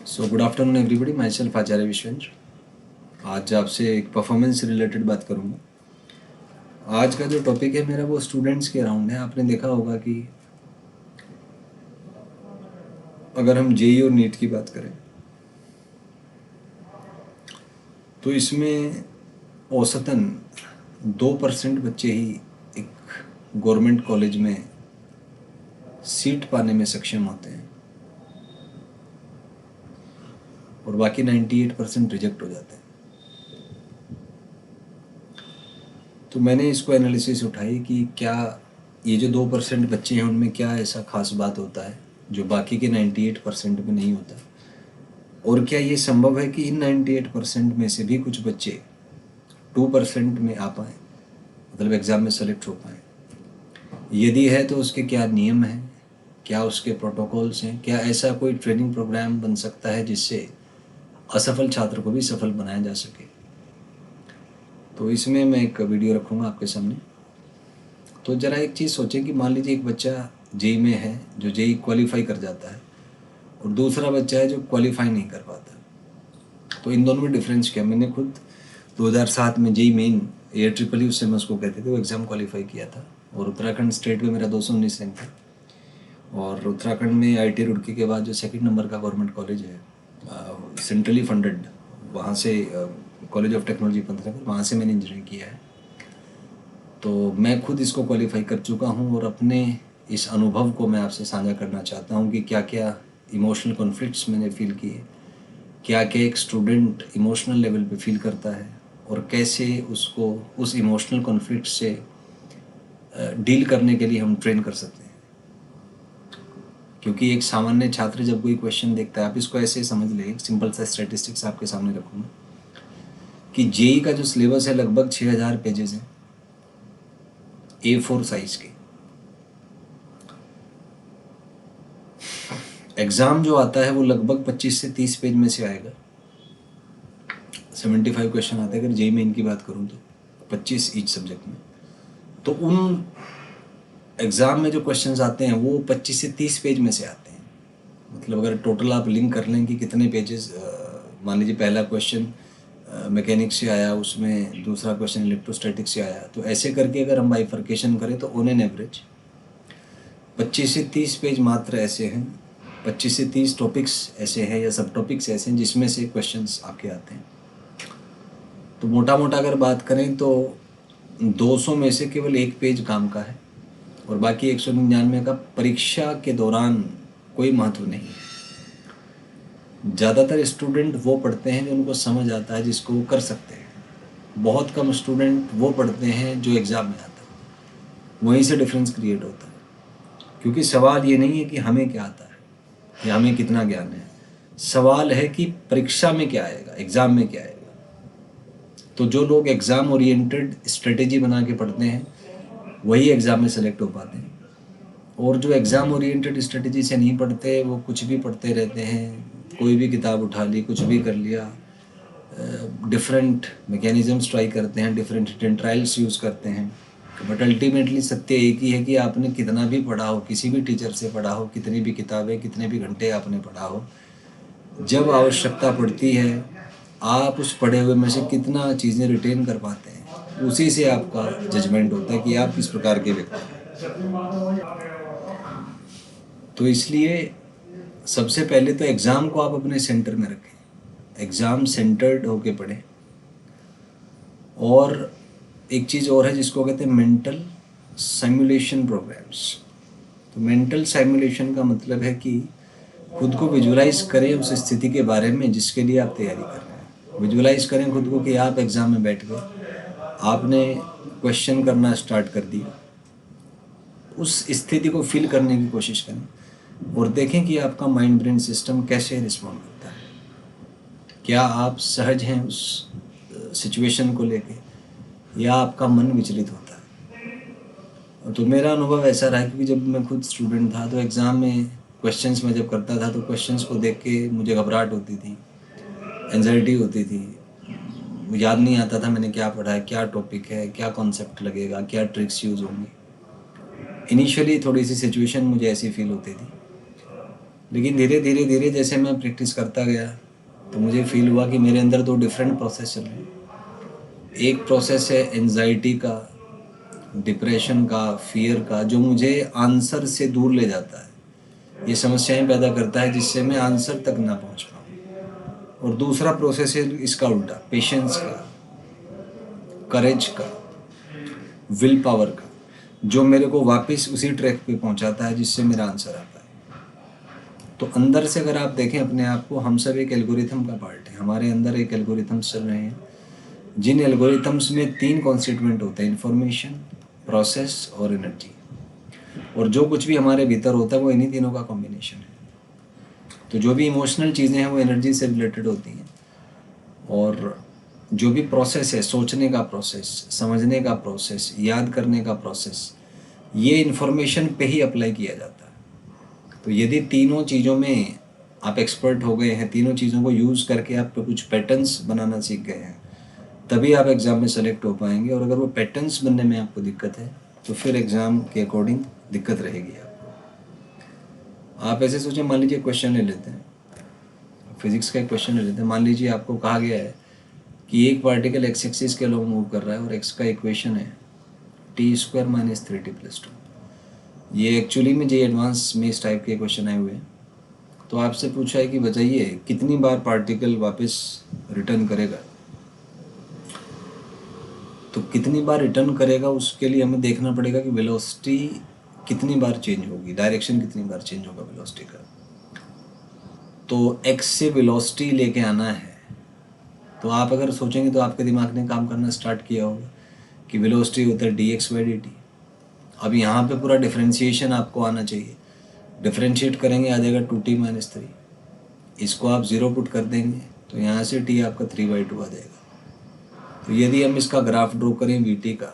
सो good afternoon everybody, myself Acharya Vishwendra. आज आपसे एक परफॉर्मेंस से रिलेटेड बात करूँगा। आज का जो टॉपिक है मेरा वो स्टूडेंट्स के अराउंड है। आपने देखा होगा कि अगर हम जेई और नीट की बात करें तो इसमें औसतन 2% बच्चे ही एक गवर्नमेंट कॉलेज में सीट पाने में सक्षम होते हैं और बाकी 98% रिजेक्ट हो जाते हैं। तो मैंने इसको एनालिसिस उठाई कि क्या ये जो 2% बच्चे हैं उनमें क्या ऐसा खास बात होता है जो बाकी के 98% में नहीं होता, और क्या ये संभव है कि इन 98% में से भी कुछ बच्चे 2% में आ पाएँ, मतलब एग्ज़ाम में सेलेक्ट हो पाएँ। यदि है तो उसके क्या नियम हैं, क्या उसके प्रोटोकॉल्स हैं, क्या ऐसा कोई ट्रेनिंग प्रोग्राम बन सकता है जिससे असफल छात्र को भी सफल बनाया जा सके। तो इसमें मैं एक वीडियो रखूँगा आपके सामने। तो ज़रा एक चीज़ सोचें कि मान लीजिए एक बच्चा जेई में है जो जेई क्वालिफाई कर जाता है और दूसरा बच्चा है जो क्वालिफाई नहीं कर पाता। तो इन दोनों में डिफरेंस क्या? मैंने खुद 2007 में जेई मेन AIIEE उससे मैं उसको कहते थे वो एग्ज़ाम क्वालिफाई किया था और उत्तराखंड स्टेट में मेरा 219 रैंक था। और उत्तराखंड में IIT रुड़की के बाद जो सेकंड नंबर का गवर्नमेंट कॉलेज है सेंट्रली फंडेड, वहाँ से कॉलेज ऑफ टेक्नोलॉजी पंतनगर, वहाँ से मैंने इंजीनियरिंग किया है। तो मैं खुद इसको क्वालिफाई कर चुका हूँ और अपने इस अनुभव को मैं आपसे साझा करना चाहता हूँ कि क्या क्या इमोशनल कॉन्फ्लिक्ट्स मैंने फ़ील किए, क्या क्या एक स्टूडेंट इमोशनल लेवल पे फील करता है और कैसे उसको उस इमोशनल कॉन्फ्लिक्ट से डील करने के लिए हम ट्रेन कर सकते हैं। क्योंकि एक सामान्य छात्र जब कोई क्वेश्चन देखता है, आप इसको ऐसे समझ लें, एक सिंपल सा स्टैटिस्टिक्स आपके सामने रखूँगा कि जेई का जो सिलेबस है लगभग 6000 पेजेस हैं A4 साइज के। एग्ज़ाम जो आता है वो लगभग 25 से 30 पेज में से आएगा। 75 क्वेश्चन आते हैं अगर जेई मेन की बात करूँ तो, 25 ईच सब्जेक्ट में। तो उन एग्ज़ाम में जो क्वेश्चंस आते हैं वो 25 से 30 पेज में से आते हैं। मतलब अगर टोटल आप लिंक कर लें कि कितने पेजेस, मान लीजिए पहला क्वेश्चन मैकेनिक्स से आया, उसमें दूसरा क्वेश्चन इलेक्ट्रोस्टैटिक्स से आया, तो ऐसे करके अगर हम बाइफर्केशन करें तो ऑन एन एवरेज 25 से 30 पेज मात्र ऐसे हैं, 25 से 30 टॉपिक्स ऐसे हैं या सब टॉपिक्स ऐसे हैं जिसमें से क्वेश्चंस आपके आते हैं। तो मोटा मोटा अगर बात करें तो 200 में से केवल एक पेज काम का है और बाकी 199 का परीक्षा के दौरान कोई महत्व नहीं है। ज़्यादातर स्टूडेंट वो पढ़ते हैं जो उनको समझ आता है, जिसको वो कर सकते हैं। बहुत कम स्टूडेंट वो पढ़ते हैं जो एग्ज़ाम में आता है। वहीं से डिफरेंस क्रिएट होता है, क्योंकि सवाल ये नहीं है कि हमें क्या आता है या हमें कितना ज्ञान है, सवाल है कि परीक्षा में क्या आएगा, एग्ज़ाम में क्या आएगा। तो जो लोग एग्ज़ाम ओरिएंटेड स्ट्रेटेजी बना के पढ़ते हैं वही एग्ज़ाम में सेलेक्ट हो पाते हैं, और जो एग्ज़ाम ओरिएंटेड स्ट्रेटेजी से नहीं पढ़ते वो कुछ भी पढ़ते रहते हैं, कोई भी किताब उठा ली, कुछ भी कर लिया, डिफरेंट मैकेनिज़म्स ट्राई करते हैं, डिफरेंट हिडन ट्रायल्स यूज़ करते हैं। बट अल्टीमेटली सत्य एक ही है कि आपने कितना भी पढ़ा हो, किसी भी टीचर से पढ़ा हो, कितनी भी किताबें, कितने भी घंटे आपने पढ़ा हो, जब आवश्यकता पड़ती है आप उस पढ़े हुए में से कितना चीज़ें रिटेन कर पाते हैं, उसी से आपका जजमेंट होता है कि आप किस प्रकार के व्यक्ति हैं। तो इसलिए सबसे पहले तो एग्ज़ाम को आप अपने सेंटर में रखें, एग्ज़ाम सेंटर्ड होके पढ़ें। और एक चीज़ और है जिसको कहते हैं मेंटल सिमुलेशन प्रोग्राम्स। तो मेंटल सिमुलेशन का मतलब है कि खुद को विजुलाइज करें उस स्थिति के बारे में जिसके लिए आप तैयारी कर रहे हैं। विजुलाइज करें खुद को कि आप एग्ज़ाम में बैठ गए, आपने क्वेश्चन करना स्टार्ट कर दिया, उस स्थिति को फील करने की कोशिश करें और देखें कि आपका माइंड ब्रेन सिस्टम कैसे रिस्पॉन्ड करता है। क्या आप सहज हैं उस सिचुएशन को लेके या आपका मन विचलित होता है। तो मेरा अनुभव ऐसा रहा क्योंकि जब मैं खुद स्टूडेंट था तो एग्ज़ाम में क्वेश्चंस में जब करता था तो क्वेश्चंस को देख के मुझे घबराहट होती थी, एंजाइटी होती थी, याद नहीं आता था मैंने क्या पढ़ा है, क्या टॉपिक है, क्या कॉन्सेप्ट लगेगा, क्या ट्रिक्स यूज़ होंगी। इनिशियली थोड़ी सी सिचुएशन मुझे ऐसी फील होती थी, लेकिन धीरे धीरे धीरे जैसे मैं प्रैक्टिस करता गया तो मुझे फील हुआ कि मेरे अंदर 2 डिफरेंट प्रोसेस चल रहे हैं। एक प्रोसेस है एंजाइटी का, डिप्रेशन का, फियर का, जो मुझे आंसर से दूर ले जाता है, ये समस्याएं पैदा करता है जिससे मैं आंसर तक ना पहुंच पाऊँ। और दूसरा प्रोसेस है इसका उल्टा, पेशेंस का, करेज का, विल पावर का, जो मेरे को वापस उसी ट्रैक पे पहुंचाता है जिससे मेरा आंसर आता है। तो अंदर से अगर आप देखें अपने आप को, हम सब एक एल्गोरिथम का पार्ट है। हमारे अंदर एक एल्गोरिथम्स चल रहे हैं, जिन एल्गोरिथम्स में 3 कॉन्स्टिट्यूएंट होते हैं, इन्फॉर्मेशन, प्रोसेस और एनर्जी। और जो कुछ भी हमारे भीतर होता है वो इन्हीं तीनों का कॉम्बिनेशन है। तो जो भी इमोशनल चीज़ें हैं वो एनर्जी से रिलेटेड होती हैं, और जो भी प्रोसेस है, सोचने का प्रोसेस, समझने का प्रोसेस, याद करने का प्रोसेस, ये इन्फॉर्मेशन पे ही अप्लाई किया जाता है। तो यदि तीनों चीज़ों में आप एक्सपर्ट हो गए हैं, तीनों चीज़ों को यूज़ करके आप कुछ पैटर्न्स बनाना सीख गए हैं, तभी आप एग्ज़ाम में सेलेक्ट हो पाएंगे। और अगर वो पैटर्न्स बनने में आपको दिक्कत है तो फिर एग्ज़ाम के अकॉर्डिंग दिक्कत रहेगी आपको। आप ऐसे सोचें, मान लीजिए क्वेश्चन ले लेते हैं, फिजिक्स का एक क्वेश्चन ले लेते हैं। मान लीजिए आपको कहा गया है कि एक पार्टिकल एक्स एक्सिस के अलॉन्ग मूव कर रहा है और एक्स का इक्वेशन है t² - 3t+2। ये एक्चुअली में जे एडवांस में इस टाइप के क्वेश्चन आए हुए हैं। तो आपसे पूछा है कि बताइए कितनी बार पार्टिकल वापस रिटर्न करेगा। तो कितनी बार रिटर्न करेगा उसके लिए हमें देखना पड़ेगा कि वेलोसिटी कितनी बार चेंज होगी, डायरेक्शन कितनी बार चेंज होगा वेलोसिटी का। तो एक्स से वेलोसिटी लेके आना है, तो आप अगर सोचेंगे तो आपके दिमाग ने काम करना स्टार्ट किया होगा कि वेलोसिटी होता है dx/dt। अब यहाँ पे पूरा डिफरेंशिएशन आपको आना चाहिए। डिफरेंशिएट करेंगे आ जाएगा 2t - 3। इसको आप 0 पुट कर देंगे तो यहाँ से t आपका 3/2 आ जाएगा। तो यदि हम इसका ग्राफ ड्रॉ करें vt का,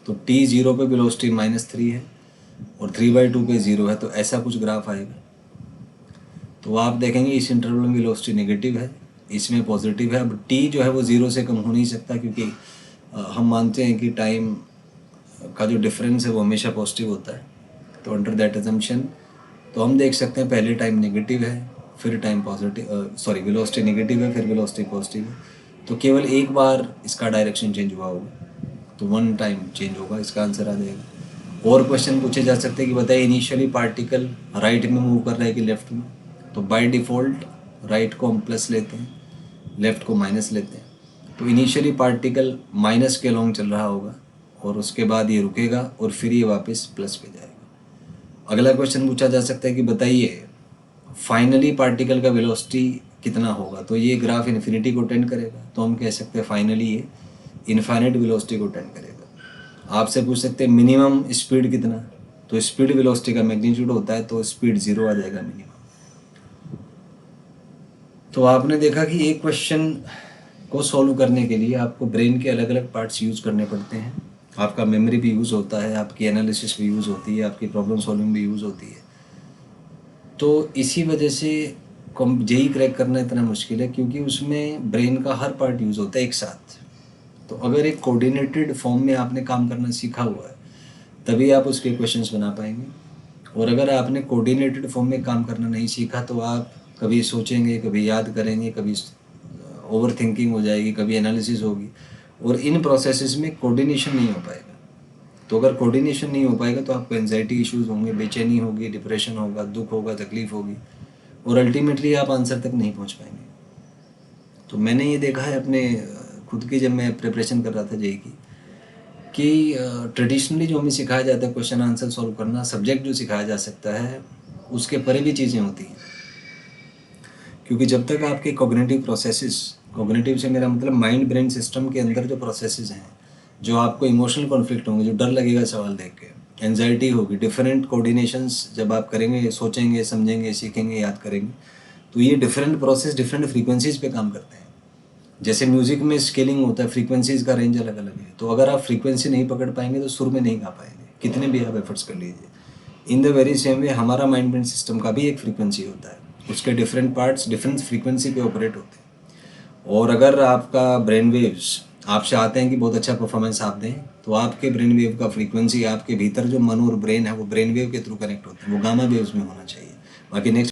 तो t 0 पे वेलोसिटी -3 है और 3/2 पे 0 है, तो ऐसा कुछ ग्राफ आएगा। तो आप देखेंगे इस इंटरवल में वेलोसिटी नेगेटिव है, इसमें पॉजिटिव है। अब t जो है वो 0 से कम हो नहीं सकता, क्योंकि हम मानते हैं कि टाइम का जो डिफरेंस है वो हमेशा पॉजिटिव होता है। तो अंडर दैट अजम्पशन तो हम देख सकते हैं पहले टाइम नेगेटिव है, फिर time positive, sorry velocity negative है, फिर वेलोसिटी पॉजिटिव है। तो केवल एक बार इसका डायरेक्शन चेंज हुआ होगा, तो 1 टाइम चेंज होगा, इसका आंसर आ जाएगा। और क्वेश्चन पूछे जा सकते हैं कि बताइए इनिशियली पार्टिकल राइट में मूव कर रहा है कि लेफ्ट में। तो बाय डिफ़ॉल्ट राइट को हम प्लस लेते हैं, लेफ़्ट को माइनस लेते हैं। तो इनिशियली पार्टिकल माइनस के लॉन्ग चल रहा होगा और उसके बाद ये रुकेगा और फिर ये वापस प्लस पे जाएगा। अगला क्वेश्चन पूछा जा सकता है कि बताइए फाइनली पार्टिकल का वेलोसिटी कितना होगा। तो ये ग्राफ इन्फिनिटी को टेंड करेगा, तो हम कह सकते हैं फाइनली ये इनफाइनाइट वेलोसिटी को टेंड करेगा। आपसे पूछ सकते हैं मिनिमम स्पीड कितना, तो स्पीड वेलोसिटी का मैग्नीट्यूड होता है, तो स्पीड 0 आ जाएगा मिनिमम। तो आपने देखा कि एक क्वेश्चन को सॉल्व करने के लिए आपको ब्रेन के अलग अलग पार्ट्स यूज़ करने पड़ते हैं। आपका मेमोरी भी यूज़ होता है, आपकी एनालिसिस भी यूज़ होती है, आपकी प्रॉब्लम सॉल्विंग भी यूज़ होती है। तो इसी वजह से जेई क्रैक करना इतना मुश्किल है, क्योंकि उसमें ब्रेन का हर पार्ट यूज़ होता है एक साथ। तो अगर एक कोऑर्डिनेटेड फॉर्म में आपने काम करना सीखा हुआ है तभी आप उसके क्वेश्चंस बना पाएंगे। और अगर आपने कोऑर्डिनेटेड फॉर्म में काम करना नहीं सीखा तो आप कभी सोचेंगे, कभी याद करेंगे, कभी ओवर थिंकिंग हो जाएगी, कभी एनालिसिस होगी, और इन प्रोसेसेस में कोऑर्डिनेशन नहीं हो पाएगा। तो अगर कोऑर्डिनेशन नहीं हो पाएगा तो आपको एंजाइटी इश्यूज़ होंगे, बेचैनी होगी, डिप्रेशन होगा, दुख होगा, तकलीफ होगी, और अल्टीमेटली आप आंसर तक नहीं पहुंच पाएंगे। तो मैंने ये देखा है अपने खुद की, जब मैं प्रिपरेशन कर रहा था जेई की, कि ट्रेडिशनली जो हमें सिखाया जाता है क्वेश्चन आंसर सॉल्व करना, सब्जेक्ट जो सिखाया जा सकता है उसके परे भी चीज़ें होती हैं। क्योंकि जब तक आपके कॉग्निटिव प्रोसेसेस, कॉग्निटिव से मेरा मतलब माइंड ब्रेन सिस्टम के अंदर जो प्रोसेसेस हैं, जो आपको इमोशनल कॉन्फ्लिक्ट होंगे, जो डर लगेगा सवाल देख के, एंजाइटी होगी, डिफरेंट कोऑर्डिनेशंस जब आप करेंगे, सोचेंगे, समझेंगे, सीखेंगे, याद करेंगे, तो ये डिफरेंट प्रोसेस डिफरेंट फ्रीक्वेंसीज पे काम करते हैं। जैसे म्यूज़िक में स्केलिंग होता है, फ्रीक्वेंसीज का रेंज अलग अलग है। तो अगर आप फ्रीक्वेंसी नहीं पकड़ पाएंगे तो सुर में नहीं गा पाएंगे, कितने भी आप एफर्ट्स कर लीजिए। In the very same way हमारा माइंड ब्रेन सिस्टम का भी एक फ्रीक्वेंसी होता है, उसके डिफरेंट पार्ट्स डिफरेंट फ्रीक्वेंसी पे ऑपरेट होते हैं। और अगर आपका ब्रेन वेव्स आपसे आते हैं कि बहुत अच्छा परफॉर्मेंस आप दें, तो आपके ब्रेन वेव का फ्रीक्वेंसी, आपके भीतर जो मन और ब्रेन है वो ब्रेन वेव के थ्रू कनेक्ट होते हैं, वो गामा वेव्स में होना चाहिए, बाकी नेक्स्ट